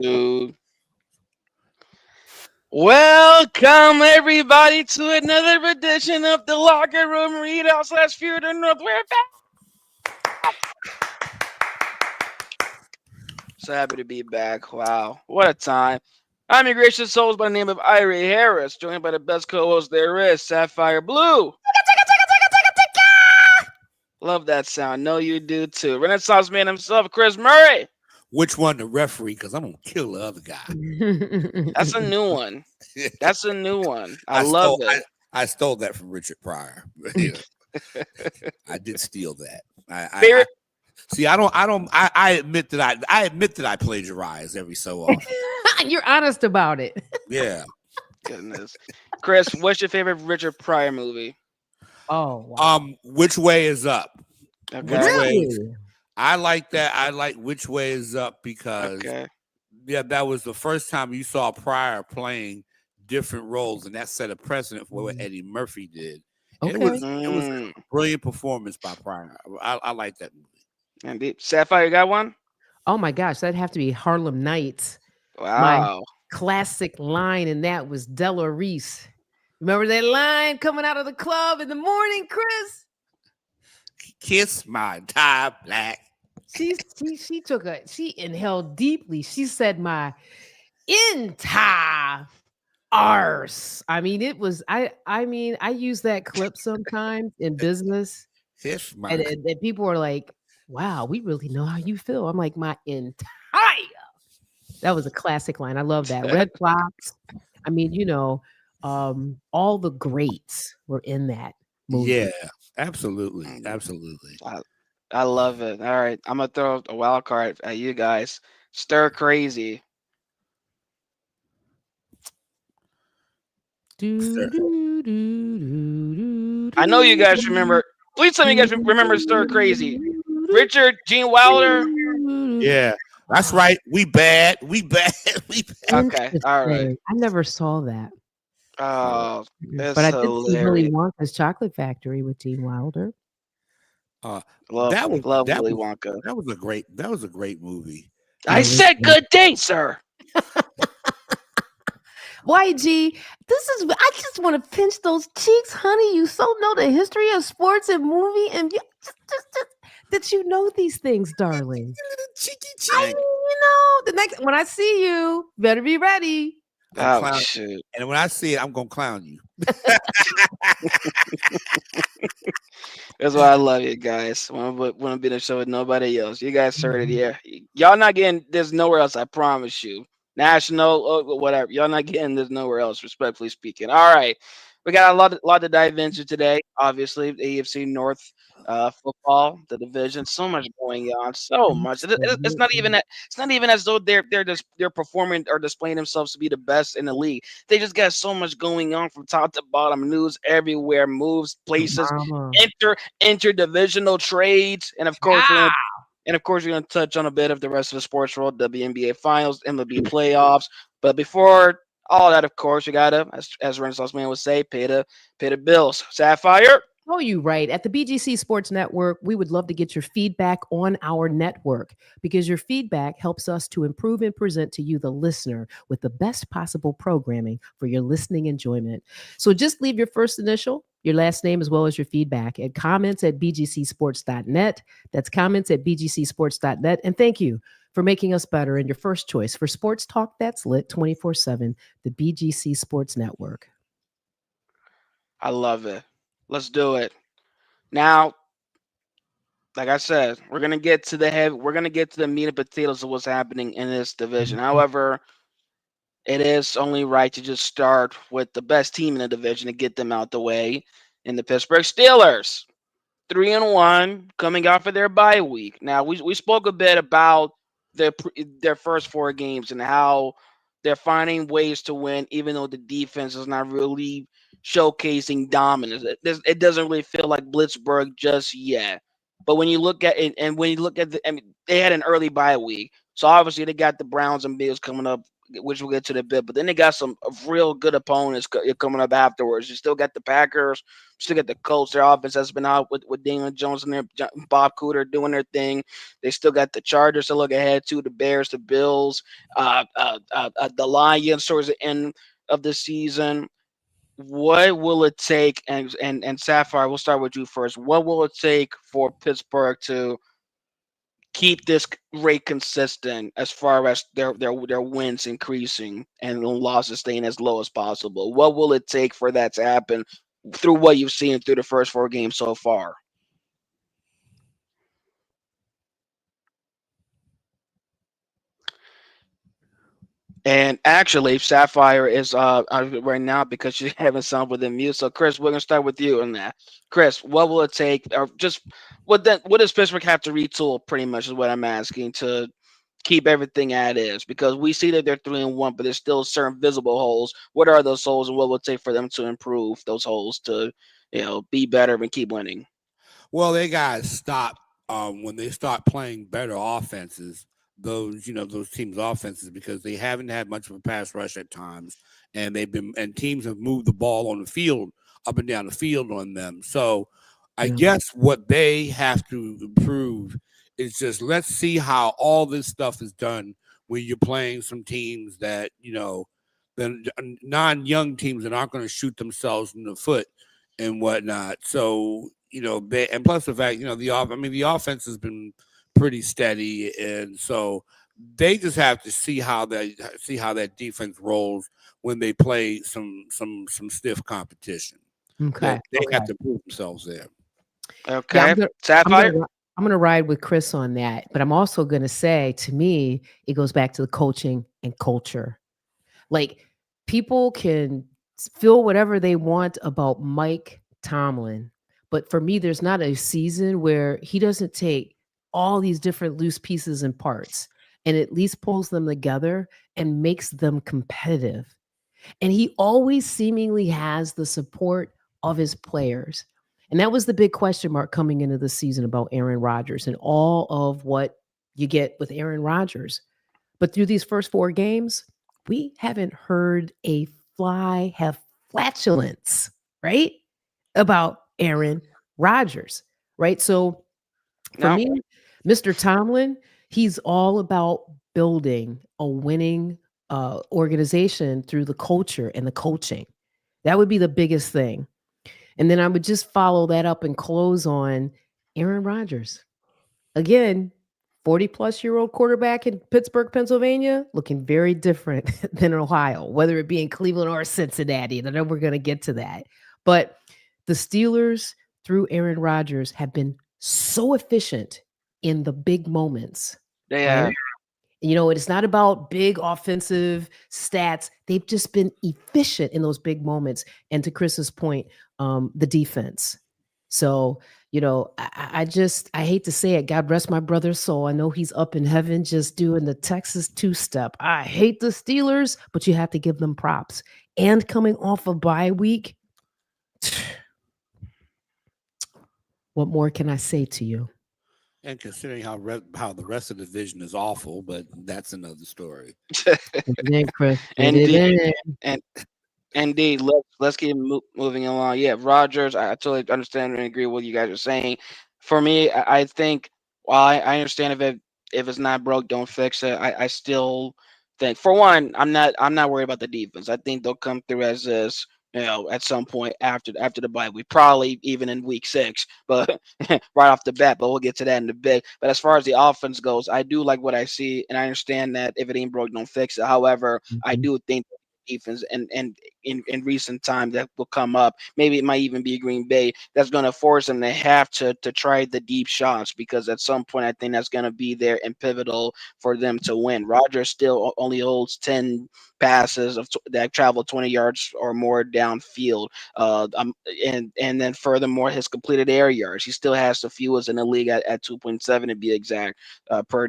Dude. Welcome everybody to another edition of the Locker Room Readout / Future North. We're back. So happy to be back. Wow, what a time. I'm your gracious host by the name of Irie Harris, joined by the best co-host there is, Sapphire Blue. Love that sound. Know you do too. Renaissance man himself, Chris Murray. Which one, the referee? Because I'm gonna kill the other guy. That's a new one. That's a new one. I love it. I stole that from Richard Pryor. I did steal that. I admit that I plagiarize every so often. You're honest about it. Yeah. Goodness. Chris, what's your favorite Richard Pryor movie? Oh, wow. Which Way Is Up? Okay. Really? I like that. I like Which Way Is Up because that was the first time you saw Pryor playing different roles, and that set a precedent for what Eddie Murphy did. Okay. It was a brilliant performance by Pryor. I like that movie. Indeed. Sapphire, you got one? Oh my gosh, that'd have to be Harlem Nights. Wow. My classic line in that was Della Reese. Remember that line coming out of the club in the morning, Chris? Kiss my tie black. She inhaled deeply. She said my entire arse. I mean, it was I use that clip sometimes in business. Kiss my And people are like, wow, we really know how you feel. I'm like, my entire. That was a classic line. I love that. Red Fox. I mean, all the greats were in that movie. Yeah, absolutely. I love it. All right. I'm going to throw a wild card at you guys. Stir Crazy. I know you guys remember. Please tell me you guys remember Stir Crazy. Richard, Gene Wilder. Yeah, that's right. We bad. Okay, all right. I never saw that. Oh, that's but I did see Willy hilarious. Wonka's Chocolate Factory with Gene Wilder. Love Willy Wonka. That was a great movie. I said good day, sir. YG, I just want to pinch those cheeks, honey. You so know the history of sports and movie, and just that you know these things, darling. Cheeky. The next when I see you, better be ready. Oh shoot! And when I see it, I'm gonna clown you. That's why I love you guys. Want to be in the show with nobody else. You guys heard it here. Y'all not getting this nowhere else. I promise you. National, whatever. Y'all not getting this nowhere else. Respectfully speaking. All right, we got a lot to dive into today. Obviously, the AFC North football, the division. So much going on. So much. It's not even as though they're performing or displaying themselves to be the best in the league. They just got so much going on from top to bottom. News everywhere, moves, places, interdivisional trades, and of course. We're going to touch on a bit of the rest of the sports world, WNBA Finals, MLB playoffs. But before all that, of course, you got to, as Renaissance Man would say, pay the bills. Sapphire? Oh, you right. At the BGC Sports Network, we would love to get your feedback on our network because your feedback helps us to improve and present to you, the listener, with the best possible programming for your listening enjoyment. So just leave your first initial, your last name, as well as your feedback at comments@bgcsports.net. That's comments@bgcsports.net. And thank you for making us better and your first choice for sports talk that's lit 24/7, the BGC Sports Network. I love it. Let's do it. Now, like I said, we're gonna get to the meat and potatoes of what's happening in this division. However, it is only right to just start with the best team in the division and get them out the way. In the Pittsburgh Steelers, 3-1, coming off of their bye week. Now, we spoke a bit about their first 4 games and how they're finding ways to win, even though the defense is not really showcasing dominance. It doesn't really feel like Blitzburg just yet. But when you look at it, and when you look at they had an early bye week, so obviously they got the Browns and Bills coming up which we'll get to the bit. But then they got some real good opponents coming up afterwards. You still got the Packers, still got the Colts. Their offense has been out with Daniel Jones and their Bob Cooter doing their thing. They still got the Chargers to look ahead to, the Bears, the Bills, the Lions towards the end of the season. What will it take? And Sapphire, we'll start with you first. What will it take for Pittsburgh to keep this rate consistent as far as their wins increasing and the losses staying as low as possible? What will it take for that to happen through what you've seen through the first 4 games so far? And actually, Sapphire is right now because she's having some with the mute. So, Chris, we're gonna start with you on that. Chris, what will it take, or just what does Pittsburgh have to retool? Pretty much is what I'm asking to keep everything as is, because we see that they're 3-1, but there's still certain visible holes. What are those holes, and what will it take for them to improve those holes to, be better and keep winning? Well, they gotta stop when they start playing better offenses. Those teams' offenses, because they haven't had much of a pass rush at times, and teams have moved the ball on the field, up and down the field on them. So, I guess what they have to improve is just, let's see how all this stuff is done when you're playing some teams that the non-young teams that aren't going to shoot themselves in the foot and whatnot. So and plus the fact the offense has been pretty steady, and so they just have to see how that defense rolls when they play some stiff competition. Okay, they have to prove themselves there. Okay, yeah, Sapphire. I'm going to ride with Chris on that, but I'm also going to say, to me, it goes back to the coaching and culture. Like, people can feel whatever they want about Mike Tomlin, but for me, there's not a season where he doesn't take all these different loose pieces and parts and at least pulls them together and makes them competitive. And he always seemingly has the support of his players. And that was the big question mark coming into the season about Aaron Rodgers and all of what you get with Aaron Rodgers. But through these first 4 games, we haven't heard a fly have flatulence, right? About Aaron Rodgers, right? So for me, Mr. Tomlin, he's all about building a winning organization through the culture and the coaching. That would be the biggest thing. And then I would just follow that up and close on Aaron Rodgers. Again, 40-plus-year-old quarterback in Pittsburgh, Pennsylvania, looking very different than Ohio, whether it be in Cleveland or Cincinnati. And I know we're going to get to that. But the Steelers, through Aaron Rodgers, have been so efficient in the big moments. Yeah. Right? It's not about big offensive stats. They've just been efficient in those big moments. And to Chris's point, the defense. So, I hate to say it. God rest my brother's soul. I know he's up in heaven just doing the Texas two-step. I hate the Steelers, but you have to give them props. And coming off a bye week, what more can I say to you? And considering how the rest of the division is awful, but that's another story. Indeed. Let's keep moving along. Yeah, Rodgers, I totally understand and agree with what you guys are saying. For me, I think, while I understand if it's not broke, don't fix it. I still think, for one, I'm not worried about the defense. I think they'll come through as this, at some point after the bye week, probably even in week 6, but right off the bat. But we'll get to that in a bit. But as far as the offense goes, I do like what I see, and I understand that if it ain't broke, don't fix it. However, I do think defense and in recent time that will come up. Maybe it might even be Green Bay that's going to force them to have to try the deep shots, because at some point I think that's going to be there and pivotal for them to win. Rodgers still only holds 10 passes that travel 20 yards or more downfield. And then furthermore, his completed air yards, he still has the fewest in the league at 2.7 to be exact, per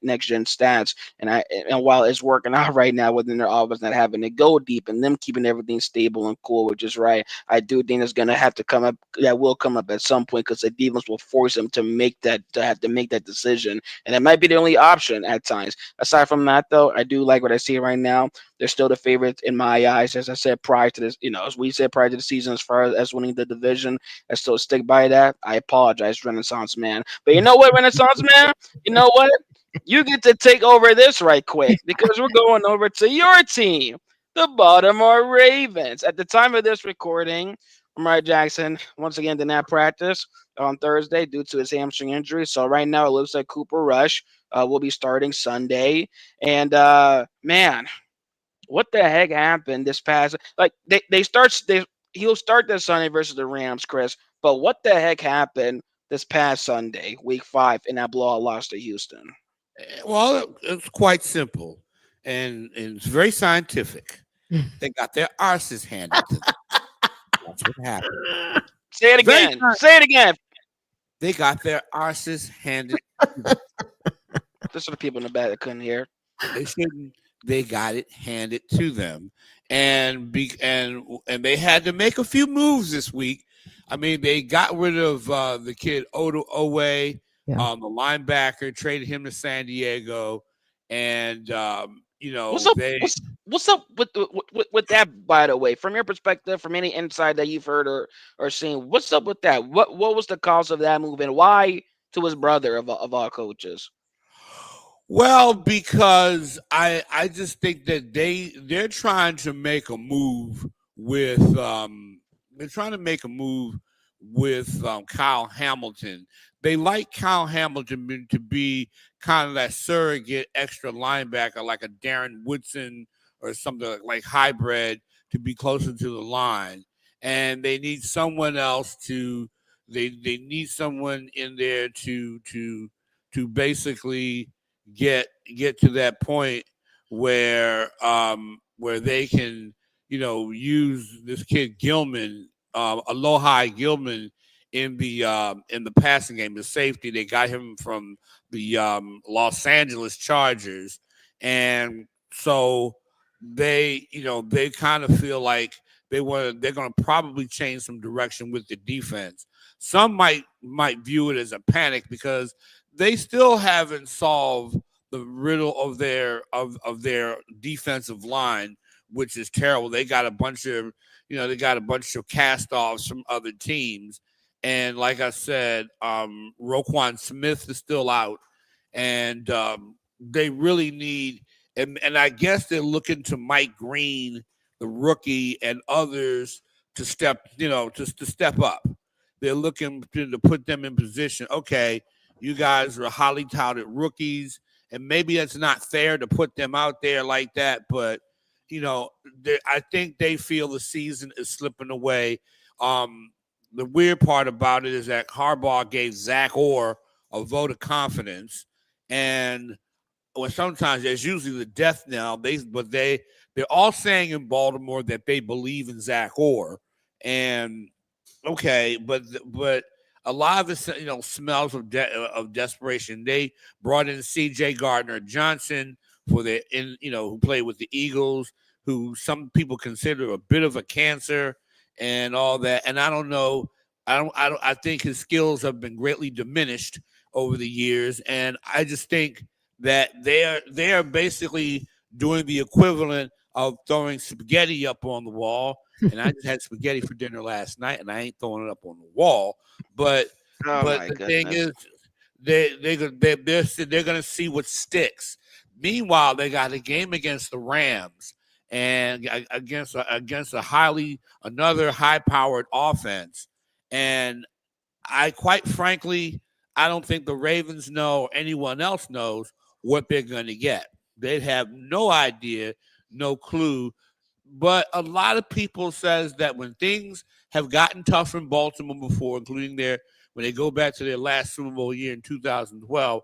next gen stats. And while it's working out right now within their offense, not having to go deep and them keeping keeping everything stable and cool, which is right. I do think it's gonna have to come up. That will come up at some point because the defense will force them to make that to have to make that decision, and it might be the only option at times. Aside from that, though, I do like what I see right now. They're still the favorites in my eyes, as I said prior to this. As we said prior to the season, as far as winning the division, I still stick by that. I apologize, Renaissance man, but you know what, Renaissance man, you know what? You get to take over this right quick because we're going over to your team, the Baltimore Ravens. At the time of this recording, Lamar Jackson once again did not practice on Thursday due to his hamstring injury. So right now it looks like Cooper Rush will be starting Sunday. And man, what the heck happened this past? Like he'll start this Sunday versus the Rams, Chris. But what the heck happened this past Sunday, Week 5, in that blowout loss to Houston? Well, it's quite simple, and it's very scientific. They got their arses handed to them. That's what happened. Say it again. Say it again. They got their arses handed to them. This are the people in the back that couldn't hear. They shouldn't. They got it handed to them, and they had to make a few moves this week. I mean, they got rid of the kid Odo Owe, the linebacker, traded him to San Diego, and what's up with that? By the way, from your perspective, from any insight that you've heard or seen, what's up with that? What was the cause of that move, and why to his brother of all coaches? Well, because I just think that they're trying to make a move with Kyle Hamilton. They like Kyle Hamilton to be kind of that surrogate extra linebacker, like a Darren Woodson or something like hybrid, to be closer to the line. And they need someone else they need someone in there to basically get to that point where they can use this kid Gilman, Alohi Gilman, in the passing game, the safety. They got him from the Los Angeles Chargers, and so they kind of feel like they're going to probably change some direction with the defense. Some might view it as a panic because they still haven't solved the riddle of their defensive line, which is terrible. They got a bunch of cast-offs from other teams, and like I said, Roquan Smith is still out, and they really need. And I guess they're looking to Mike Green, the rookie, and others to step up. They're looking to put them in position. Okay, you guys are highly touted rookies, and maybe it's not fair to put them out there like that, but I think they feel the season is slipping away. The weird part about it is that Harbaugh gave Zach Orr a vote of confidence, and sometimes there's usually the death knell. They're all saying in Baltimore that they believe in Zach Orr, and okay, but a lot of it, smells of desperation. They brought in C.J. Gardner-Johnson who played with the Eagles, who some people consider a bit of a cancer and all that. And I don't know. I think his skills have been greatly diminished over the years, and I just think that they are basically doing the equivalent of throwing spaghetti up on the wall. And I just had spaghetti for dinner last night, and I ain't throwing it up on the wall. But the thing is, they're going to see what sticks. Meanwhile, they got a game against the Rams and against another high-powered offense. And quite frankly, I don't think the Ravens know or anyone else knows what they're going to get. They have no idea, no clue. But a lot of people says that when things have gotten tough in Baltimore before, including when they go back to their last Super Bowl year in 2012,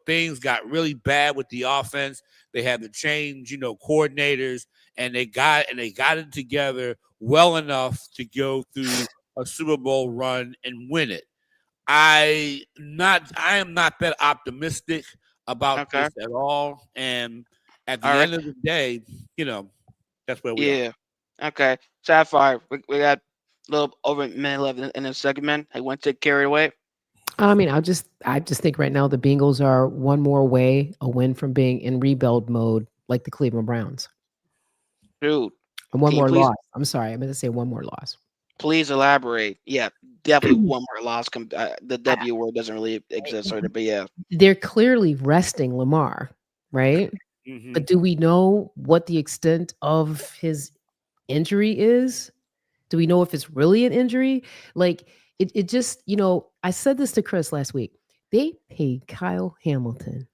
things got really bad with the offense. They had to change, coordinators, and they got it together well enough to go through a Super Bowl run and win it. I am not that optimistic about this at all. And at the end of the day, that's where we are. Okay, Sapphire. We got a little over a minute left in the segment. I want to take carried away. I mean, I just think right now the Bengals are one more away, a win from being in rebuild mode, like the Cleveland Browns, Dude, and one can you more please loss. I'm sorry, I meant to say one more loss. please elaborate? Yeah, definitely one more loss. The I, W word doesn't really exist, right? But yeah, they're clearly resting Lamar, right? Mm-hmm. But do we know what the extent of his injury is? Do we know if it's really an injury? Like it just, I said this to Chris last week. They paid Kyle Hamilton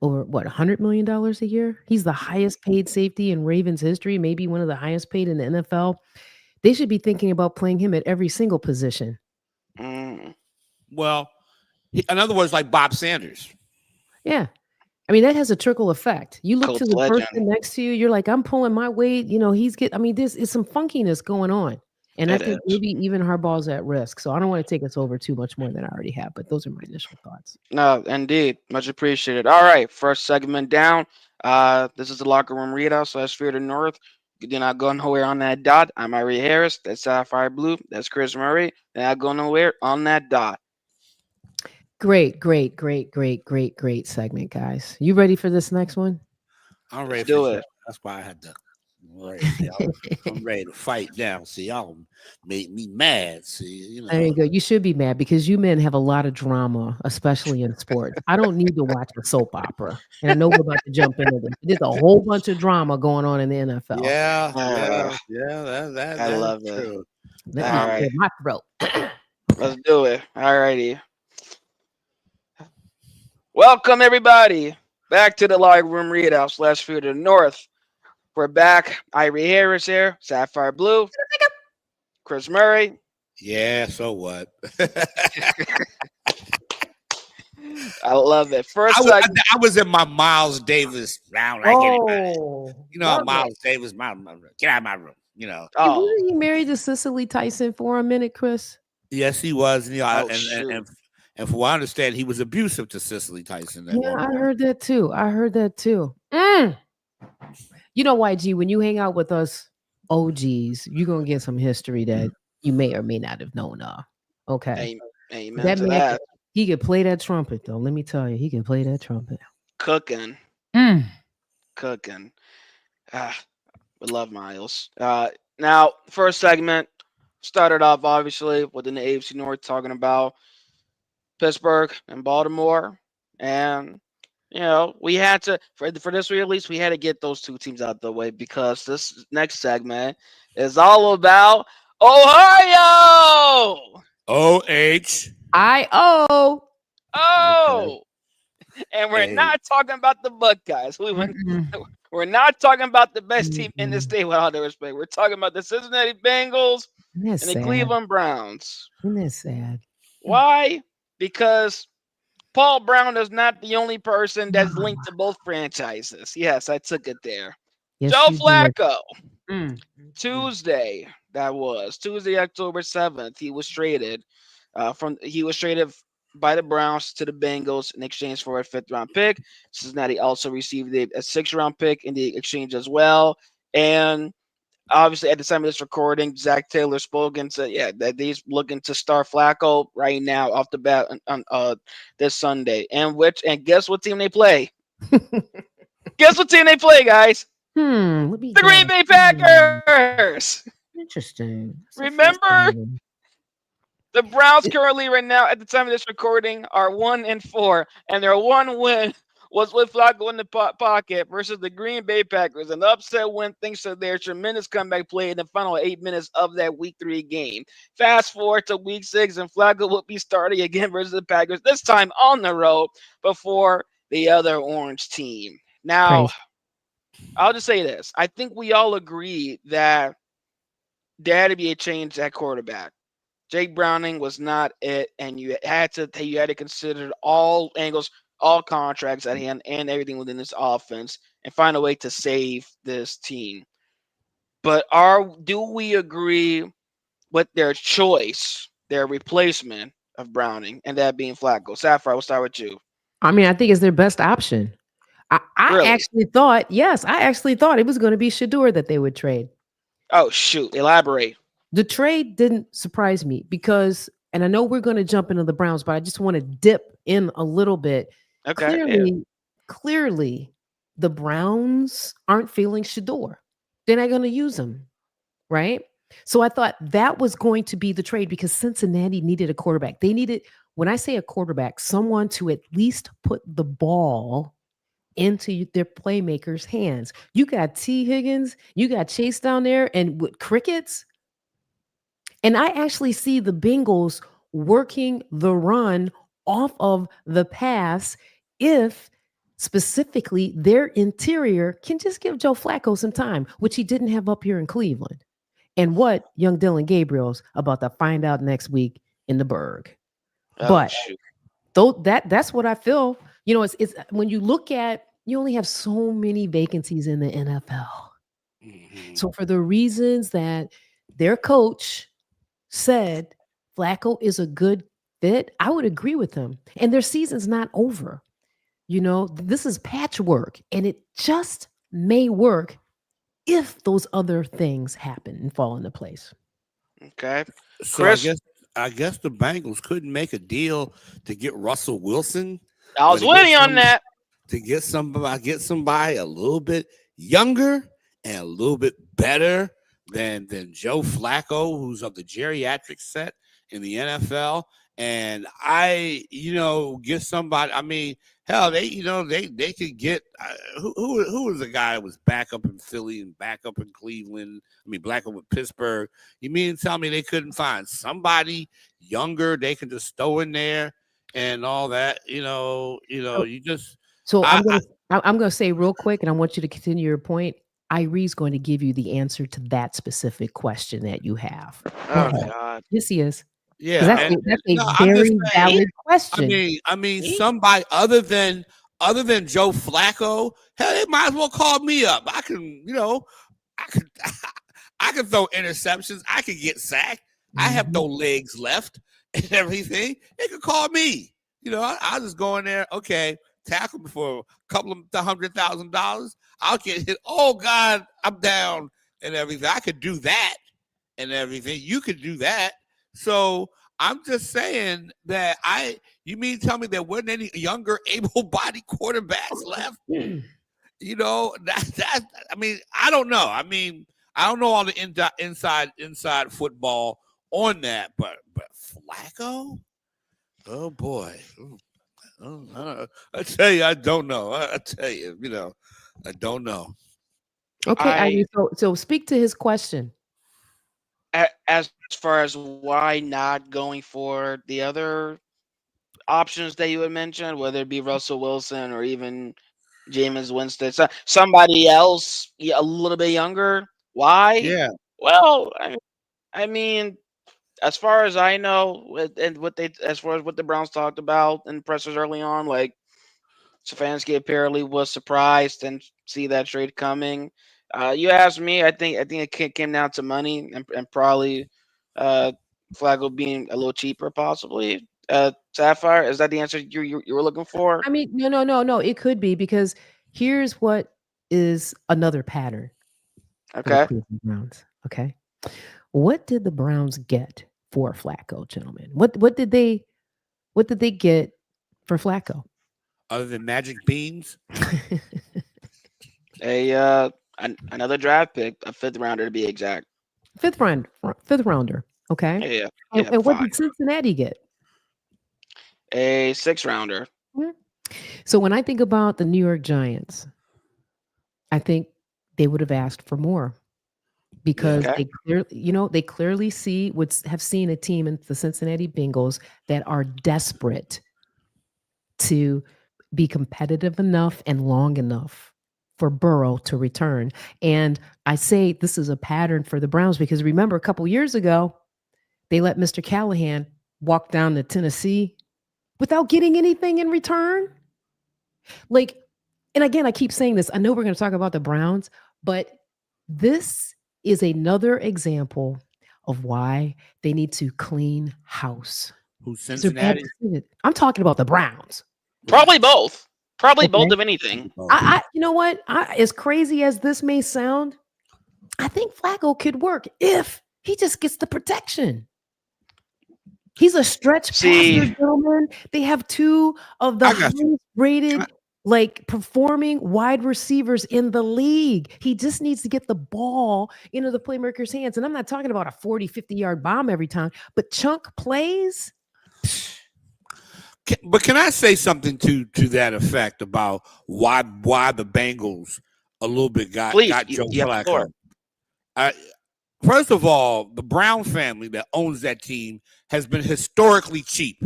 over what, $100 million a year? He's the highest paid safety in Ravens history, maybe one of the highest paid in the NFL. They should be thinking about playing him at every single position. mm, Well, in other words, like Bob Sanders. Yeah. I mean, that has a trickle effect. You look to Colts the person legend. next to you, you're like, I'm pulling my weight. I mean, this is some funkiness going on. And I It think is. maybe even Harbaugh's at risk. So I don't want to take us over too much more than I already have, but those are my initial thoughts. No, indeed, much appreciated. All right, first segment down. This is the locker room readout. So that's Fear the North. You do not go nowhere on that dot. I'm Irie Harris. That's Sapphire Blue. That's Chris Murray. And I go nowhere on that dot. Great, great, great, great, great, great segment, guys. You ready for this next one? I'm Let's ready for do sure. it. That's why I had to. Right, see, I'm ready to fight now. See, y'all made me mad. See, There you go. You should be mad because you men have a lot of drama, especially in sports. I don't need to watch a soap opera. And I know we're about to jump into this. There's a whole bunch of drama going on in the NFL. Yeah, Uh, yeah, yeah. I That is love it. true. Let me All clear right, my throat. let's do it. All righty. Welcome, everybody, back to the locker room readout slash Fear the North. We're back. Irie Harris here. Sapphire Blue. Chris Murray. Yeah. So what? I love it. I First was segment. I was in my Miles Davis round like anybody. Oh, love it. Miles Davis, get out of my room. Hey, Oh, wasn't he married to Cicely Tyson for a minute, Chris? Yes, he was. oh And shoot. and from what I understand, he was abusive to Cicely Tyson at Yeah, one I point. heard that too. I heard that too. Mm. You know, YG, when you hang out with us OGs, you're gonna get some history that you may or may not have known of. Okay. Amen That to man that. he could play that trumpet though. Let me tell you, he can play that trumpet. Cooking, Mm. cooking. Ah, we love Miles. Now first segment started off obviously within the AFC North talking about Pittsburgh and Baltimore, and we had to for this week at least we had to get those two teams out the way because this next segment is all about Ohio. OH. I-O. Oh, and we're Hey, not talking about the Buckeyes. Mm-mm. We're not talking about the best team in the Mm-mm. state with all due respect. We're talking about the Cincinnati Bengals Isn't that and the sad? Cleveland Browns. Isn't that sad? Why? Because Paul Brown is not the only person that's linked to both franchises. Yes, I took it there. Yes, Joe you did. Flacco, Mm. Mm. Tuesday, that was Tuesday, October 7th. He was traded by the Browns to the Bengals in exchange for a fifth round pick. Cincinnati also received a sixth round pick in the exchange as well. And obviously, at the time of this recording, Zach Taylor spoke and said, "Yeah, that he's looking to start Flacco right now off the bat on this Sunday." And guess what team they play? Guess what team they play, guys? Let me The Green guess. Bay Packers. Interesting. So Remember, fascinating. the Browns It- currently right now at the time of this recording are 1-4, and their one win was with Flacco in the pocket versus the Green Bay Packers. An upset win thanks to their tremendous comeback play in the final 8 minutes of that Week 3 game. Fast forward to Week 6, and Flacco will be starting again versus the Packers, this time on the road before the other Orange team. Now, Crazy. I'll just say this. I think we all agree that there had to be a change at quarterback. Jake Browning was not it, and you had to consider all angles, all contracts at hand, and everything within this offense, and find a way to save this team. But do we agree with their choice, their replacement of Browning, and that being Flacco? Sapphire, we'll start with you. I mean, I think it's their best option. I Really? actually thought, yes, I actually thought it was going to be Shador that they would trade. Oh shoot! Elaborate. The trade didn't surprise me because, and I know we're going to jump into the Browns, but I just want to dip in a little bit. Okay. Yeah. Clearly, the Browns aren't feeling Shador. They're not going to use him, right? So I thought that was going to be the trade because Cincinnati needed a quarterback. They needed, when I say a quarterback, someone to at least put the ball into their playmakers' hands. You got T. Higgins, you got Chase down there, and with crickets. And I actually see the Bengals working the run off of the pass if specifically their interior can just give Joe Flacco some time, which he didn't have up here in Cleveland. And what young Dylan Gabriel's about to find out next week in the Berg. Oh But shoot. though that's what I feel. You know, it's when you look at, you only have so many vacancies in the NFL. Mhm. So for the reasons that their coach said Flacco is a good fit, I would agree with him. And their season's not over. You know, this is patchwork and it just may work if those other things happen and fall into place. Okay. So Chris, I guess the Bengals couldn't make a deal to get Russell Wilson I or was waiting on that. to get somebody a little bit younger and a little bit better than Joe Flacco, who's of the geriatric set in the NFL. And get somebody. I mean, hell, they could get who was the guy that was back up in Philly and back up in Cleveland. I mean, back up with Pittsburgh. You mean to tell me they couldn't find somebody younger they can just throw in there and all that? So, You just so I, I'm gonna say real quick, and I want you to continue your point. Irie's going to give you the answer to that specific question that you have. Go Oh ahead. God. Yes, he is. Because yeah, and that's a no, I'm just very saying. valid question. I mean, He- somebody other than Joe Flacco, hell, they might as well call me up. I could, I could throw interceptions. I could get sacked. I have Mhm. no legs left and everything. They could call me. I'll just go in there. Okay, tackle me for a couple of $100,000. I'll get hit. Oh God, I'm down and everything. I could do that and everything. You could do that. So I'm just saying that you mean to tell me there weren't any younger, able-bodied quarterbacks left? I mean, I don't know. I mean, I don't know all the inside football on that, but Flacco, oh boy, I tell you, I don't know. I tell you, I don't know. Okay, I Irie. So speak to his question. as far as why not going for the other options that you had mentioned, whether it be Russell Wilson or even Jameis Winston, somebody else a little bit younger. Why? Yeah, Well, I mean, as far as I know, and as far as what the Browns talked about in pressers early on, like Stefanski apparently was surprised and see that trade coming. You asked me, I think it came down to money and probably uh, Flacco being a little cheaper, possibly. Sapphire, is that the answer you were looking for? I mean, no. It could be because here's what is another pattern for the Okay. Cleveland Browns. Okay, what did the Browns get for Flacco, gentlemen? What did they get for Flacco? other than magic beans. Another draft pick, a fifth rounder to be exact. Fifth rounder. Okay, Yeah, yeah, and, yeah, and what five. did Cincinnati get? A sixth rounder. Mhm. So when I think about the New York Giants, I think they would have asked for more Yeah, because Okay. they clearly have seen a team in the Cincinnati Bengals that are desperate to be competitive enough and long enough for Burrow to return. And I say this is a pattern for the Browns because remember a couple years ago, they let Mr. Callahan walk down to Tennessee without getting anything in return. Like, and again, I keep saying this. I know we're going to talk about the Browns, but this is another example of why they need to clean house. who's These are bad Cincinnati? decisions. I'm talking about the Browns. Probably both. Probably both Okay. of anything. You know what? As crazy as this may sound, I think Flacco could work if he just gets the protection. He's a stretch passer, See, gentlemen. They have two of the I got you. highest Can I, rated, like performing wide receivers in the league. He just needs to get the ball into the playmaker's hands. And I'm not talking about a 40, 50-yard bomb every time, but chunk plays. but can I say something to that effect about why the Bengals a little bit please, got Joe you have the floor. Flacco? I, First of all, the Brown family that owns that team has been historically cheap.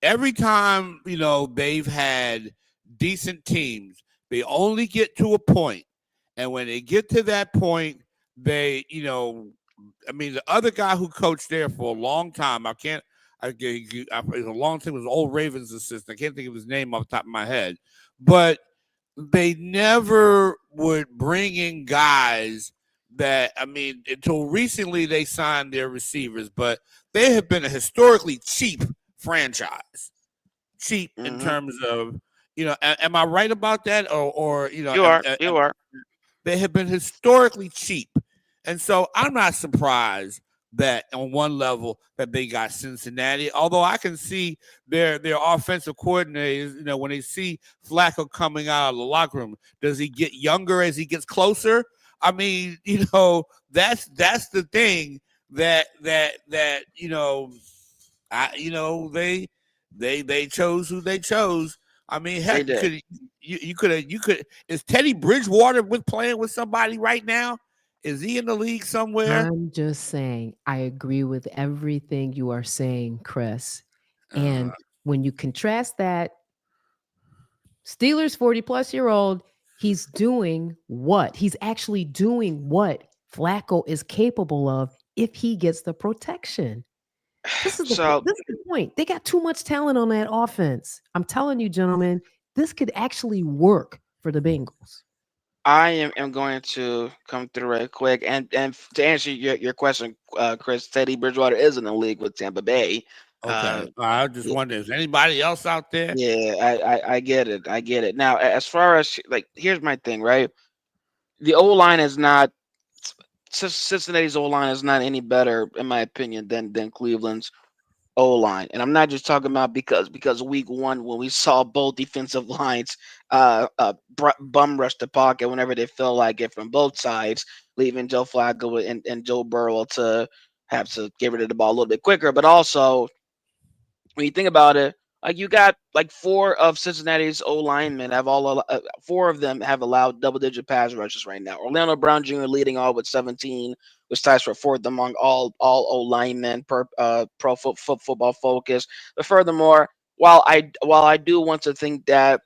Every time, they've had decent teams, they only get to a point. And when they get to that point, they, I mean, the other guy who coached there for a long time, it was a long time, it was old Ravens assistant. I can't think of his name off the top of my head. But they never would bring in guys that, I mean, until recently they signed their receivers, but they have been a historically cheap franchise. Cheap in Hmm. terms of, am I right about that? Or You are, you are. they have been historically cheap. And so I'm not surprised that on one level that they got Cincinnati. Although I can see their offensive coordinators, when they see Flacco coming out of the locker room, does he get younger as he gets closer? I mean, that's the thing that they chose who they chose. I mean, They heck, did. you could. Is Teddy Bridgewater with playing with somebody right now? Is he in the league somewhere? I'm just saying, I agree with everything you are saying, Chris. Uh, And when you contrast that, Steelers 40 plus year old, he's doing what? He's actually doing what Flacco is capable of if he gets the protection. So This is the point. They got too much talent on that offense. I'm telling you, gentlemen, this could actually work for the Bengals. I am going to come through right quick, and to answer your question, Chris, Teddy Bridgewater is in the league with Tampa Bay. okay, Uh, I just wonder, is anybody else out there? yeah, I get it. I get it. Now, as far as like, here's my thing, right? The O line is not Cincinnati's O line is not any better, in my opinion, than Cleveland's O line, and I'm not just talking about because week one when we saw both defensive lines bum rush the pocket whenever they feel like it from both sides, leaving Joe Flacco and Joe Burrow to have to get rid of the ball a little bit quicker, but also when you think about it, like you got like four of Cincinnati's O linemen have four of them have allowed double-digit pass rushes right now. Orlando Brown Jr. leading all with 17, which ties for fourth among all O linemen per Football Focus. But furthermore, while I do want to think that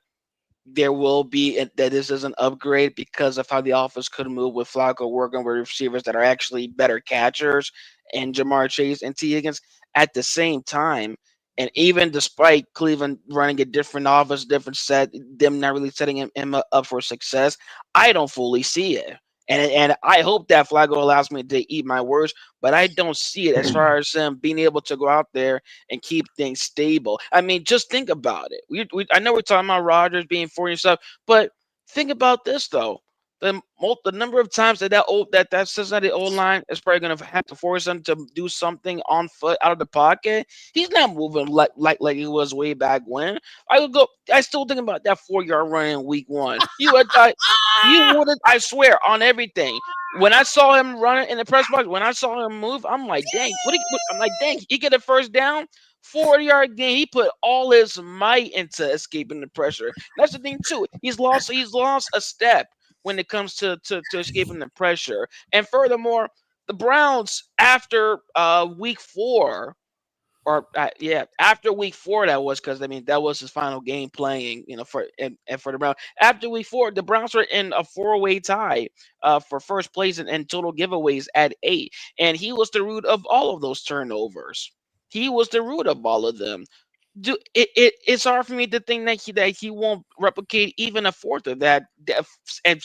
there will be that this is an upgrade because of how the offense could move with Flacco working with receivers that are actually better catchers and Jamar Chase and T. Higgins at the same time. And even despite Cleveland running a different offense, different set, them not really setting him up for success, I don't fully see it. And I hope that Flacco allows me to eat my words, but I don't see it as far as him being able to go out there and keep things stable. I mean, just think about it. I know we're talking about Rodgers being 40 and stuff, but think about this though. The number of times that Cincinnati O line is probably going to have to force him to do something on foot out of the pocket. He's not moving like he was way back when. I would go. I still think about that 4 yard run in week one. You wouldn't. I swear on everything. When I saw him running in the press box, when I saw him move, I'm like, dang. I'm like, dang. He get a first down, 40 yard gain. He put all his might into escaping the pressure. That's the thing too. He's lost a step when it comes to escaping the pressure. And furthermore, the Browns after week four or yeah, after week four that was because I mean that was his final game playing, and for the Browns. After week four, the Browns were in a four-way tie for first place in total giveaways at 8, and he was the root of all of those turnovers. He was the root of all of them. It's hard for me to think that he won't replicate even a fourth of that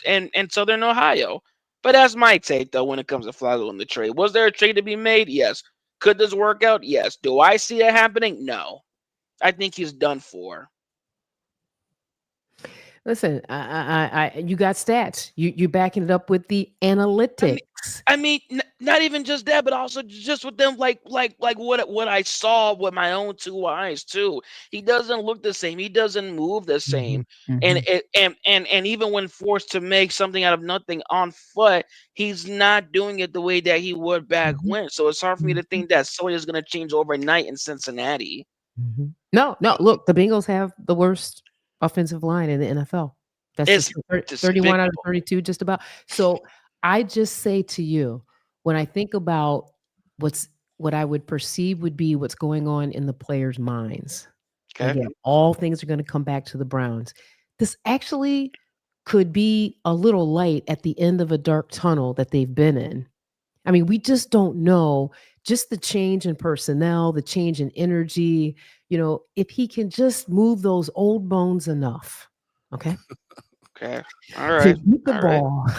in Southern Ohio. But that's my take though when it comes to Flacco in the trade. Was there a trade to be made? Yes. Could this work out? Yes. Do I see it happening? No. I think he's done for. Listen, you got stats. You backing it up with the I mean, analytics. I mean, not even just that, but also just with them, like what I saw with my own two eyes too. He doesn't look the same. He doesn't move the Mhm, same. And mhm, and even when forced to make something out of nothing on foot, he's not doing it the way that he would back mhm, when. So it's hard for me to mhm, think that Sawyer is going to change overnight in Cincinnati. mhm. No, no, look, the Bengals have the worst offensive line in the NFL. That's just It's true. 31 out of despicable. 32, just about. So I just say to you, when I think about what's what I would perceive would be what's going on in the players' minds, and Okay, again, all things are going to come back to the Browns. This actually could be a little light at the end of a dark tunnel that they've been in. I mean, we just don't know, just the change in personnel, the change in energy, if he can just move those old bones enough, okay, okay, all to right, get the all right. ball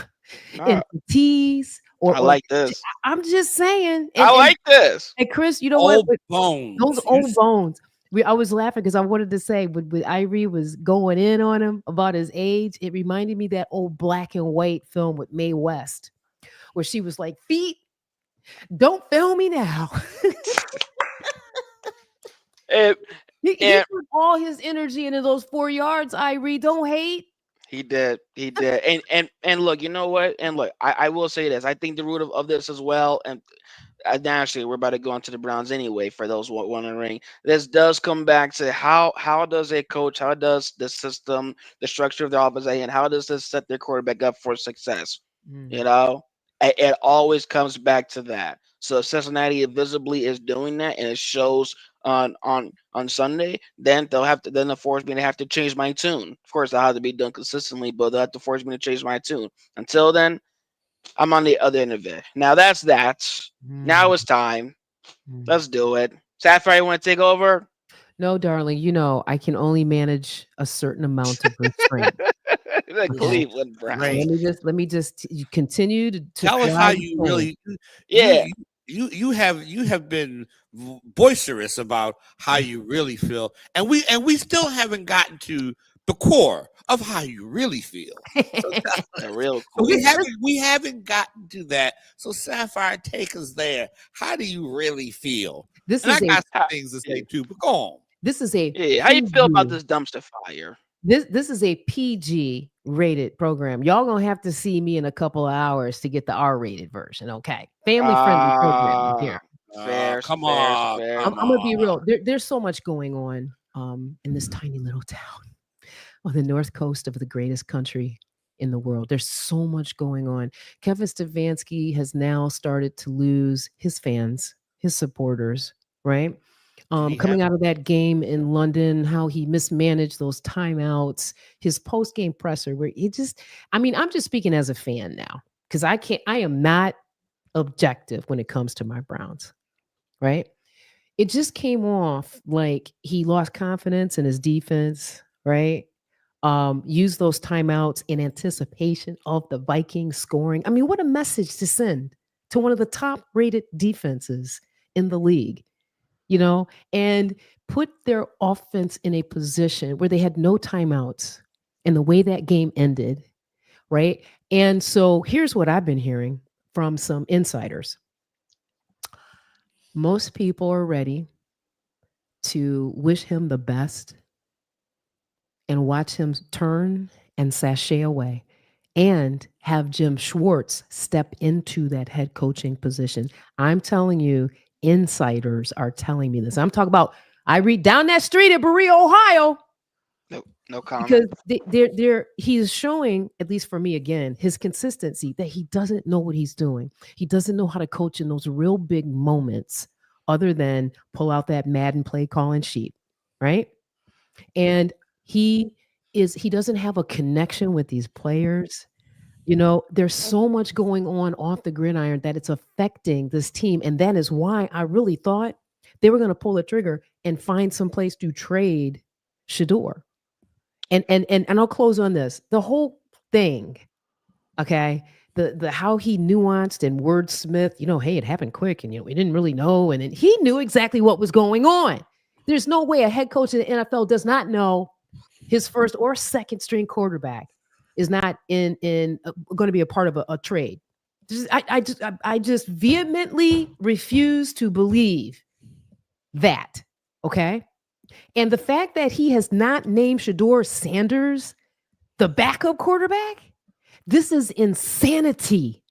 No, into tees I or like this. I'm just saying, I and like this. and Chris, you know what? Old Those bones. old bones. I was laughing because I wanted to say when Irie was going in on him about his age, it reminded me that old black and white film with Mae West, where she was like, "Feet, don't fail me now." And, He and put all his energy into those 4 yards, Irie. Don't hate. he did, and look, you know what? And look, I will say this. I think the root of this as well, and naturally, we're about to go into the Browns anyway. For those wondering, this does come back to how does a coach, how does the system, the structure of the offense, and how does this set their quarterback up for success? You Mhm, know, it always comes back to that. So if Cincinnati visibly is doing that, and it shows on Sunday, then then they'll force me to have to change my tune. Of course, that'll have to be done consistently, but they'll have to force me to change my tune. Until then, I'm on the other end of it. Now that's that. Now mhm, it's time. mhm. Let's do it. Sapphire, you want to take over? No, darling, I can only manage a certain amount of restraint. The Okay. Cleveland Great. Browns. Let me just continue to Tell us how fly the you plane. really you Yeah. you you have been boisterous about how you really feel, and we still haven't gotten to the core of how you really feel. So The real we core. haven't gotten to that. So Sapphire, take us there. How do you really feel? this And I is a got some How, things to yeah, say too, but go on. this is a yeah. How you feel about PG. this dumpster fire? This is a PG rated program. Y'all gonna have to see me in a couple of hours to get the R rated version. Okay, family friendly programming Uh here. fairs, Come fairs, on, fairs. come I'm gonna on. be real. There's so much going on in this tiny little town on the north coast of the greatest country in the world. There's so much going on. Kevin Stefanski has now started to lose his fans, his supporters, right? Did he have? Coming out of that game in London, how he mismanaged those timeouts, his post game presser, where he just, I mean, I'm just speaking as a fan now because I am not objective when it comes to my Browns, right? It just came off like he lost confidence in his defense, right? Use those timeouts in anticipation of the Vikings scoring. I mean, what a message to send to one of the top rated defenses in the league, and put their offense in a position where they had no timeouts and the way that game ended, right? And so here's what I've been hearing from some insiders. Most people are ready to wish him the best and watch him turn and sashay away and have Jim Schwartz step into that head coaching position. I'm telling you, insiders are telling me this. I'm talking about, I read down that street in Berea, Ohio, No, no comment. because he is showing, at least for me again, his consistency that he doesn't know what he's doing. He doesn't know how to coach in those real big moments other than pull out that Madden play calling sheet, right? And he doesn't have a connection with these players. There's so much going on off the gridiron that it's affecting this team. And that is why I really thought they were going to pull the trigger and find some place to trade Shador. And I'll close on this. The whole thing, okay? The how he nuanced and wordsmith, hey, it happened quick and we didn't really know. And he knew exactly what was going on. There's no way a head coach in the NFL does not know his first or second string quarterback is not in going to be a part of a trade. I just vehemently refuse to believe that. Okay. And the fact that he has not named Shador Sanders the backup quarterback, this is insanity.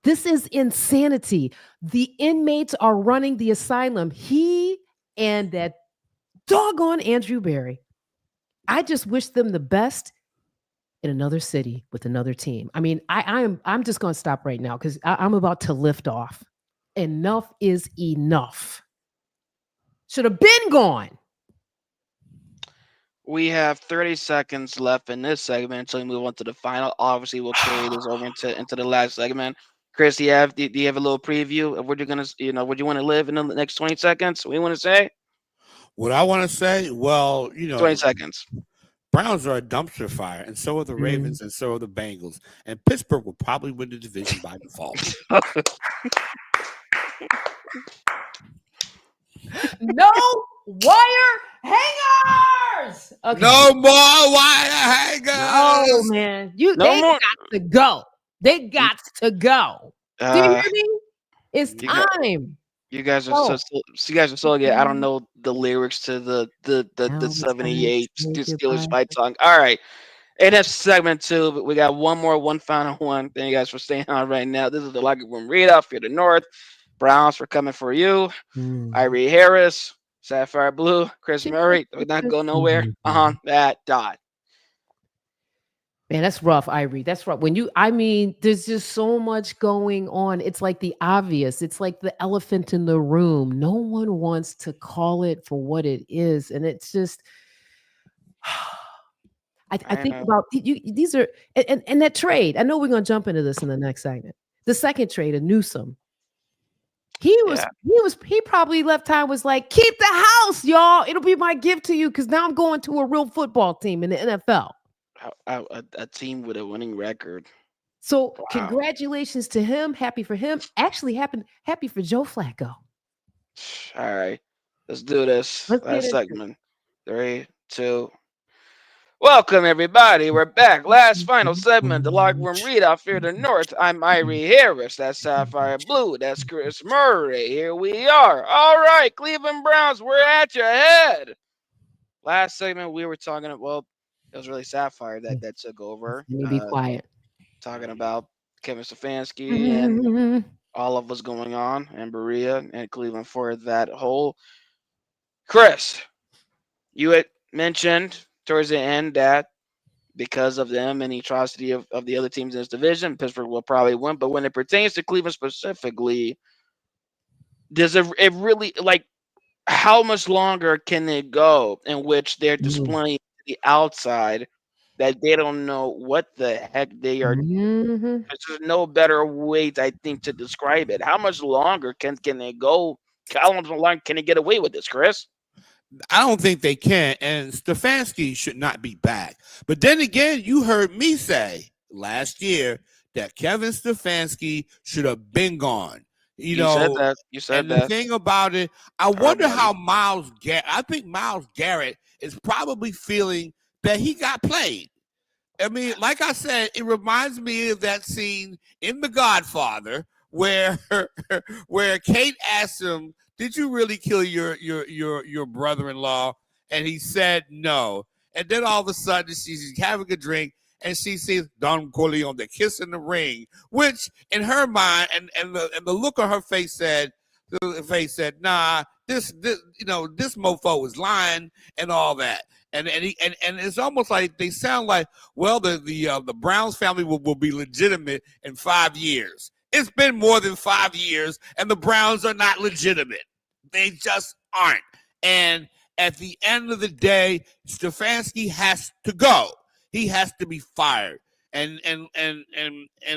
This is insanity. The inmates are running the asylum. He and that doggone Andrew Berry. I just wish them the best in another city with another team. I mean, I'm just going to stop right now because I'm about to lift off. Enough is enough. Should have been gone. We have 30 seconds left in this segment until we move on to the final. Obviously, we'll carry this over into the last segment. Chris, do you have a little preview of what you're gonna what you want to live in the next 20 seconds? What you want to say? What I want to say, well, 20 seconds. Browns are a dumpster fire, and so are the Ravens, and so are the Bengals. And Pittsburgh will probably win the division by default. No wire hangers. Okay. No more wire hangers. Oh man, they got to go. They got to go. Do you hear me? It's time. You guys are so good. I don't know the lyrics to the 78 Steelers fight song. All right. And that's segment 2, but we got one final one. Thank you guys for staying on right now. This is the Locker Room Readout for the North. Browns for coming for you. Irie Harris, Sapphire Blue, Chris Murray. We're not going nowhere. That dot. Man, that's rough, Irie. That's rough. There's just so much going on. It's like the obvious. It's like the elephant in the room. No one wants to call it for what it is. And it's just, I think about these are, and that trade. I know we're going to jump into this in the next segment. The second trade of Newsome. He probably left time was like, keep the house, y'all. It'll be my gift to you because now I'm going to a real football team in the NFL. A team with a winning record. So congratulations to him. Happy for him. Actually, happy for Joe Flacco. All right. Let's do this. Last segment. 3, 2. Welcome, everybody. We're back. Last final segment, the Locker Room Readout for the North. I'm Irie Harris. That's Sapphire Blue. That's Chris Murray. Here we are. All right, Cleveland Browns, we're at your head. Last segment, we were talking about, it was really Sapphire that took over. Let me be quiet. Talking about Kevin Stefanski and all of what's going on, and Berea and Cleveland for that whole. Chris, you had mentioned towards the end that because of them and the atrocity of the other teams in this division, Pittsburgh will probably win. But when it pertains to Cleveland specifically, does it really, like, how much longer can it go in which they're displaying the outside that they don't know what the heck they are doing? There's no better way, I think, to describe it. How much longer can they go? How long can they get away with this, Chris? I don't think they can, and Stefanski should not be back. But then again, you heard me say last year that Kevin Stefanski should have been gone. You said that. You said that. The thing about it, I wonder how Myles Garrett. I think Myles Garrett is probably feeling that he got played. I mean, like I said, it reminds me of that scene in The Godfather where Kate asks him, "Did you really kill your brother-in-law?" And he said no. And then all of a sudden she's having a drink and she sees Don Corleone, the kiss in the ring, which in her mind and the look on her face said, nah, this mofo is lying and all that. And it's almost like they sound like, well, the Browns family will be legitimate in 5 years. It's been more than 5 years, and the Browns are not legitimate. They just aren't. And at the end of the day, Stefanski has to go. He has to be fired. And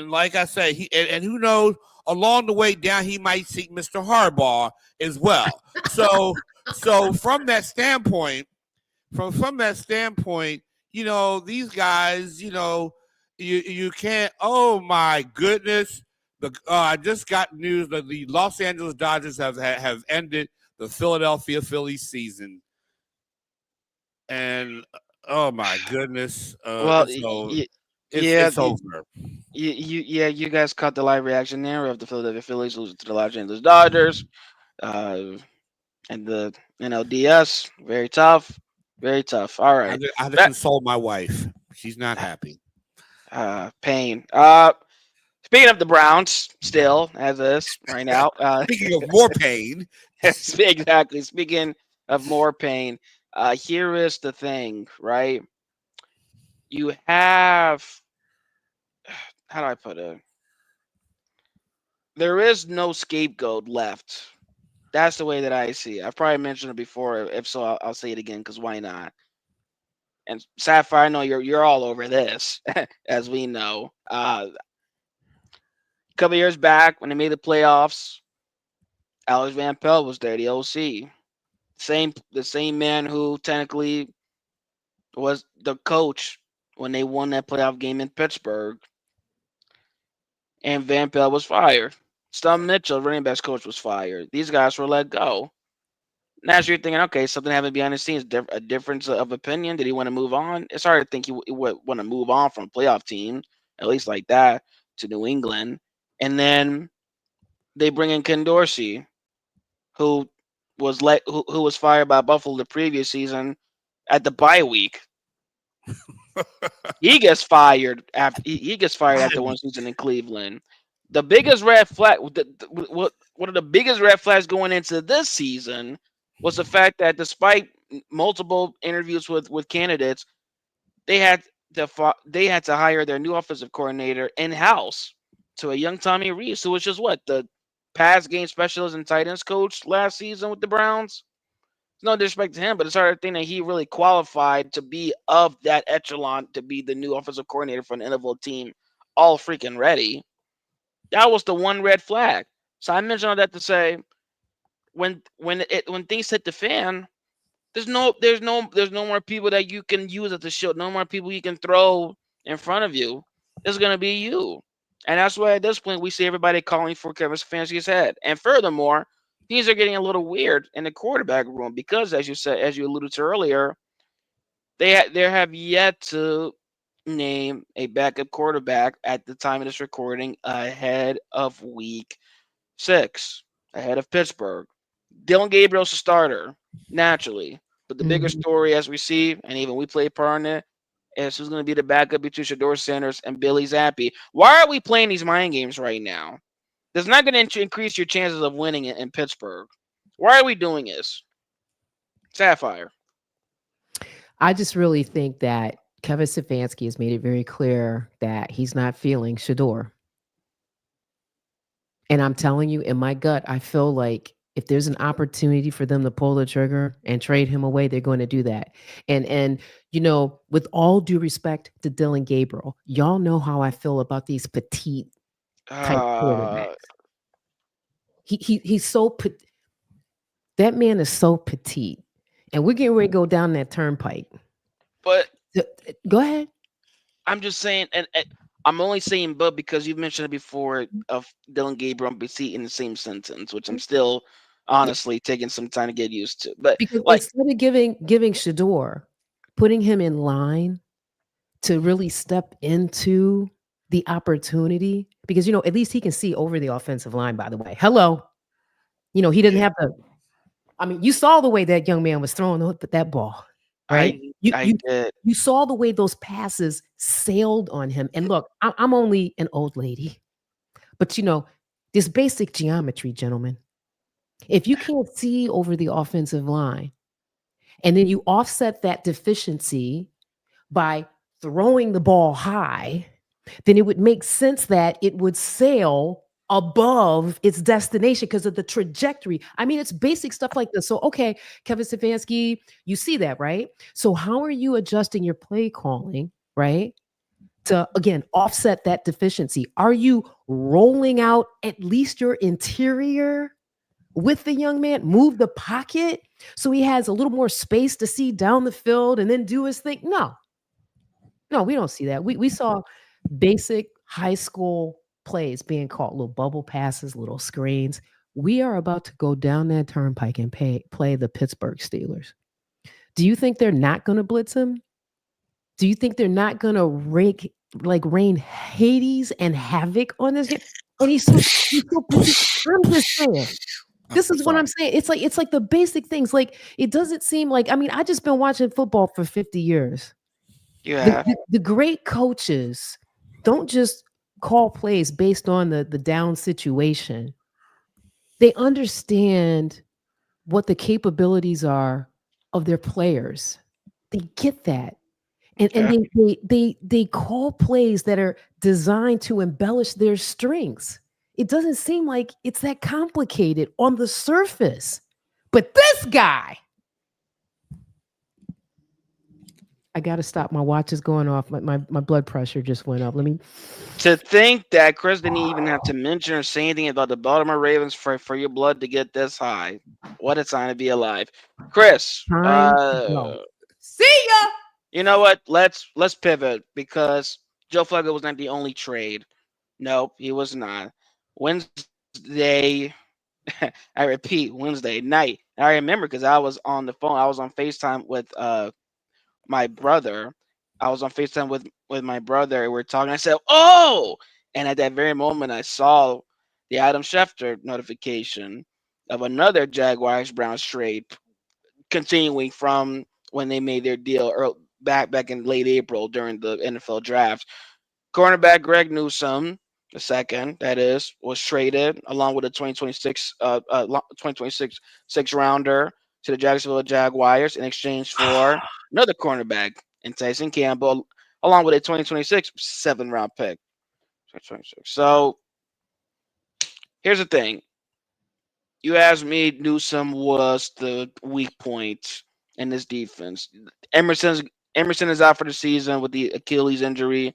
like I say, and who knows, along the way down, he might seek Mr. Harbaugh as well. So from that standpoint, these guys, you can't. Oh my goodness. I just got news that the Los Angeles Dodgers have ended the Philadelphia Phillies season, and oh my goodness, it's over. You guys caught the live reaction there of the Philadelphia Phillies losing to the Los Angeles Dodgers, uh, and the NLDS. Very tough, very tough. All right, I had to back console my wife. She's not happy. pain. Speaking of the Browns, still as is right now. Speaking of more pain, Exactly. Speaking of more pain, here is the thing, right? You have, how do I put it? There is no scapegoat left. That's the way that I see it. I've probably mentioned it before. If so, I'll say it again because why not? And Sapphire, I know you're all over this, as we know. A couple years back when they made the playoffs, Alex Van Pelt was there, the OC. The same man who technically was the coach when they won that playoff game in Pittsburgh, and Van Pelt was fired. Stum Mitchell, running backs coach, was fired. These guys were let go. Now you're thinking, okay, something happened behind the scenes, a difference of opinion. Did he want to move on? It's hard to think he would want to move on from a playoff team, at least like that, to New England. And then they bring in Ken Dorsey, who who was fired by Buffalo the previous season at the bye week. He gets fired after he gets fired after one season in Cleveland. The biggest red flag, one of the biggest red flags going into this season was the fact that despite multiple interviews with candidates, they had they had to hire their new offensive coordinator in house to a young Tommy Reese, who was just what the pass game specialist and tight ends coach last season with the Browns. No disrespect to him, but it's hard to think that he really qualified to be of that echelon to be the new offensive coordinator for an NFL team all freaking ready. That was the one red flag. So I mentioned all that to say when things hit the fan, there's no more people that you can use as a shield, no more people you can throw in front of you. It's gonna be you. And that's why at this point we see everybody calling for Kevin Stefanski's head. And furthermore, things are getting a little weird in the quarterback room because, as you said, as you alluded to earlier, they have yet to name a backup quarterback at the time of this recording ahead of week 6, ahead of Pittsburgh. Dylan Gabriel's a starter, naturally. But the bigger Mhm. story, as we see, and even we play part in it, is who's going to be the backup between Shador Sanders and Billy Zappi. Why are we playing these mind games right now? That's not going to increase your chances of winning in Pittsburgh. Why are we doing this? Sapphire. I just really think that Kevin Stefanski has made it very clear that he's not feeling Shador. And I'm telling you, in my gut, I feel like if there's an opportunity for them to pull the trigger and trade him away, they're going to do that. And with all due respect to Dylan Gabriel, y'all know how I feel about these petite type Uh, quarterbacks. He's so that man is so petite, and we're getting ready to go down that turnpike. but Th- Go ahead. I'm just saying, and I'm only saying but because you've mentioned it before of Dylan Gabriel and BC in the same sentence, which I'm still honestly taking some time to get used to. But Because like, instead of giving Shador, putting him in line to really step into the opportunity, because at least he can see over the offensive line. By the way, hello, he didn't yeah, have to. I mean, you saw the way that young man was throwing that ball, right? I You I you did. you saw the way those passes sailed on him. And look, I'm only an old lady, but this basic geometry, gentlemen. If you can't see over the offensive line, and then you offset that deficiency by throwing the ball high, then it would make sense that it would sail above its destination because of the trajectory. I mean, it's basic stuff like this. So, okay, Kevin Stefanski, you see that, right? So, how are you adjusting your play calling, right? To again offset that deficiency? Are you rolling out at least your interior with the young man, move the pocket so he has a little more space to see down the field and then do his thing? No, no, we don't see that. We saw basic high school plays being called, little bubble passes, little screens. We are about to go down that turnpike and play the Pittsburgh Steelers. Do you think they're not going to blitz him? Do you think they're not going to rake like rain Hades and havoc on this game. And he's so busy. I'm just saying. This I'm is what sorry. I'm saying. It's like the basic things. Like it doesn't seem like, I mean, I just been watching football for 50 years. You The, have. the, the great coaches don't just call plays based on the down situation. They understand what the capabilities are of their players. They get that. And Okay. they call plays that are designed to embellish their strengths. It doesn't seem like it's that complicated on the surface. But this guy, I gotta stop. My watch is going off. My blood pressure just went up. Let me To think that Chris didn't even have to mention or say anything about the Baltimore Ravens for your blood to get this high. What a time to be alive. Chris, time to go. See ya. you know what? Let's pivot because Joe Flacco was not the only trade. Nope, he was not. Wednesday, I repeat, Wednesday night. I remember because I was on the phone. I was on FaceTime with my brother. I was on FaceTime with my brother. And we are talking. I said, "Oh!" And at that very moment, I saw the Adam Schefter notification of another Jaguars Browns trade continuing from when they made their deal back in late April during the NFL draft. Cornerback Greg Newsome, the second, that is, was traded along with a 2026 six rounder to the Jacksonville Jaguars in exchange for another cornerback in Tyson Campbell, along with a 2026 7th round pick. So here's the thing. You asked me, Newsome was the weak point in this defense. Emerson's Emerson is out for the season with the Achilles injury.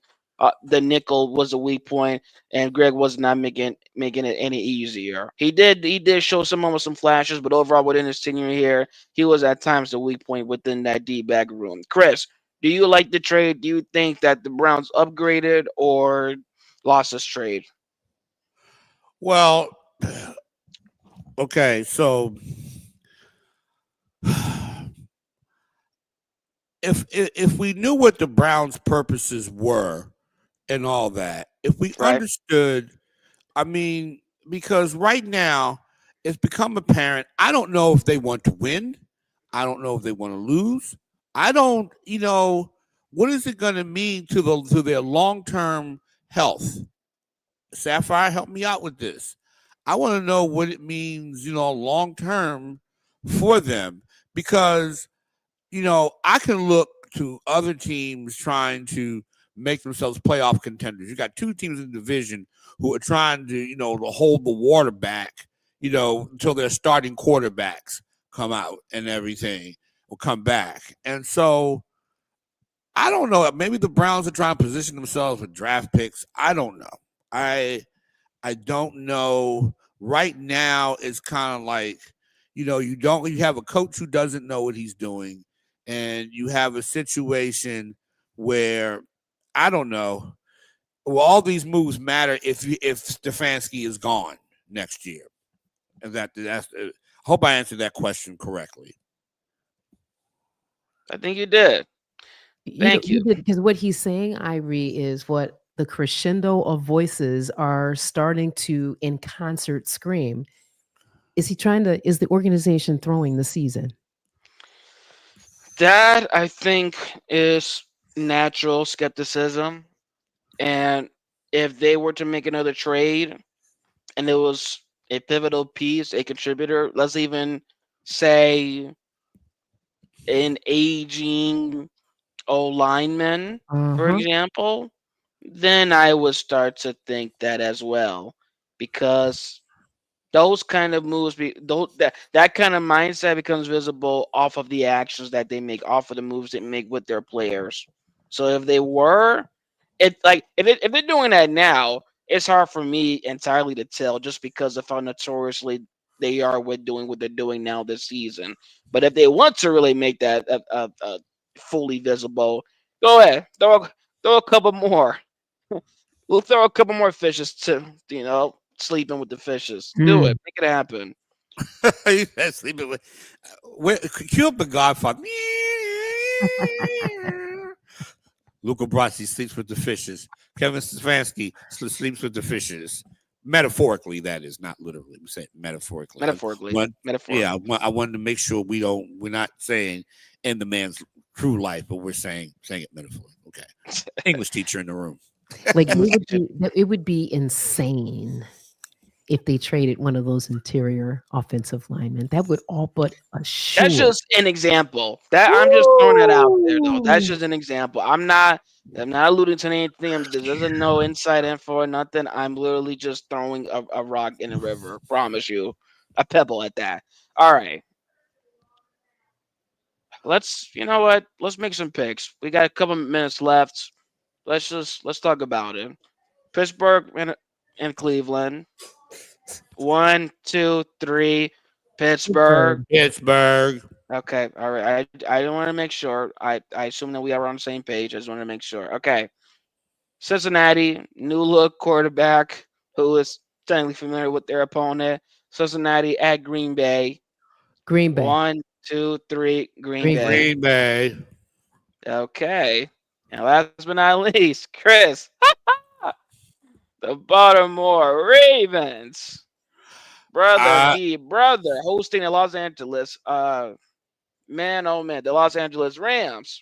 The nickel was a weak point, and Greg was not making it any easier. He did show some flashes, but overall within his tenure here, he was at times the weak point within that D back room. Chris, do you like the trade? Do you think that the Browns upgraded or lost this trade? Well, okay, so if we knew what the Browns' purposes were and all that, if we Right? understood, I mean, because right now it's become apparent. I don't know if they want to win. I don't know if they want to lose. I don't, what is it going to mean to their long term health? Sapphire, help me out with this. I want to know what it means, long term for them because I can look to other teams trying to make themselves playoff contenders. You got two teams in the division who are trying to hold the water back, until their starting quarterbacks come out and everything will come back. And so I don't know. Maybe the Browns are trying to position themselves with draft picks. I don't know. I don't know. Right now, it's kind of like, you have a coach who doesn't know what he's doing, and you have a situation where I don't know. Well, all these moves matter if Stefanski is gone next year, and that's. I hope I answered that question correctly. I think you did. Thank you. You did, because what he's saying, Irie, is what the crescendo of voices are starting to in concert scream. Is the organization throwing the season? That I think is natural skepticism. And if they were to make another trade and it was a pivotal piece, a contributor, let's even say an aging O lineman, for Uh-huh. example, then I would start to think that as well. Because those kind of moves that kind of mindset becomes visible off of the actions that they make, off of the moves they make with their players. So if they were, if they're doing that now, it's hard for me entirely to tell just because of how notoriously they are with doing what they're doing now this season. But if they want to really make that fully visible, go ahead, throw a couple more. We'll throw a couple more fishes to sleeping with the fishes. Do Mm. it. Make it happen. You said sleeping with. Cue up the Godfather. Luca Brasi sleeps with the fishes. Kevin Stefanski sleeps with the fishes. Metaphorically, that is not literally. We say it metaphorically. Metaphorically. Yeah, I wanted to make sure we're not saying in the man's true life, but we're saying it metaphorically. Okay. English teacher in the room. Like it would be insane if they traded one of those interior offensive linemen. That would all but assure. That's just an example. That I'm just throwing that out there, though. That's just an example. I'm not alluding to anything. There's no inside info or nothing. I'm literally just throwing a rock in a river. Promise you, a pebble at that. All right. You know what? Let's make some picks. We got a couple minutes left. Let's talk about it. Pittsburgh and Cleveland. 1, 2, 3. Pittsburgh. Okay. All right. I don't want to make sure. I assume that we are on the same page. I just want to make sure. Okay. Cincinnati, new look quarterback who is technically familiar with their opponent. Cincinnati at Green Bay. Green Bay. 1, 2, 3. Green Bay. Green Bay. Okay. And last but not least, Chris. The Baltimore Ravens. Brother, hosting the Los Angeles, man, oh man, the Los Angeles Rams.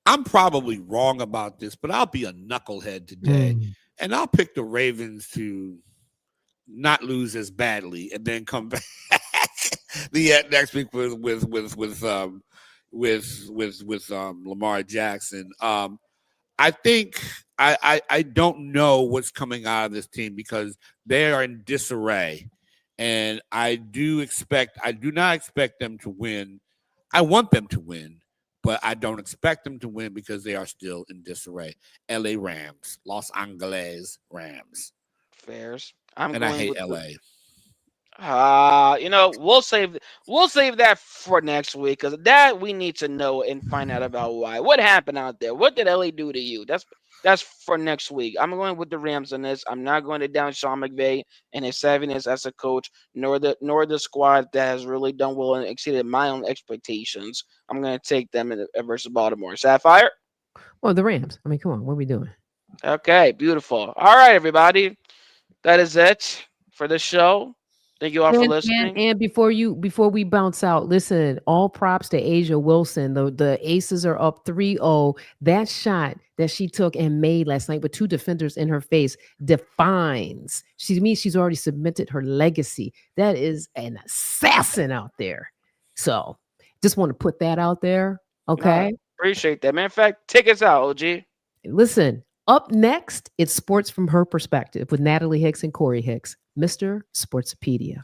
I'm probably wrong about this, but I'll be a knucklehead today, and I'll pick the Ravens to not lose as badly, and then come back the next week with Lamar Jackson. I think I don't know what's coming out of this team because they are in disarray. And I do not expect them to win. I want them to win, but I don't expect them to win because they are still in disarray. LA Rams, Los Angeles Rams. Fairs. I hate LA. We'll save that for next week because that we need to know and find out about why. What happened out there? What did LA do to you? That's for next week. I'm going with the Rams on this. I'm not going to down Sean McVay and his savviness as a coach, nor the squad that has really done well and exceeded my own expectations. I'm going to take them versus Baltimore. Sapphire? Well, the Rams. I mean, come on. What are we doing? Okay, beautiful. All right, everybody. That is it for the show. Thank you all for listening. And before we bounce out, listen, all props to Asia Wilson. The Aces are up 3-0. That shot that she took and made last night with two defenders in her face defines. She's already cemented her legacy. That is an assassin out there. So just want to put that out there. Okay. Appreciate that, man. In fact, take us out, OG. Listen, up next, it's Sports from Her Perspective with Natalie Hicks and Corey Hicks, Mr. Sportsopedia.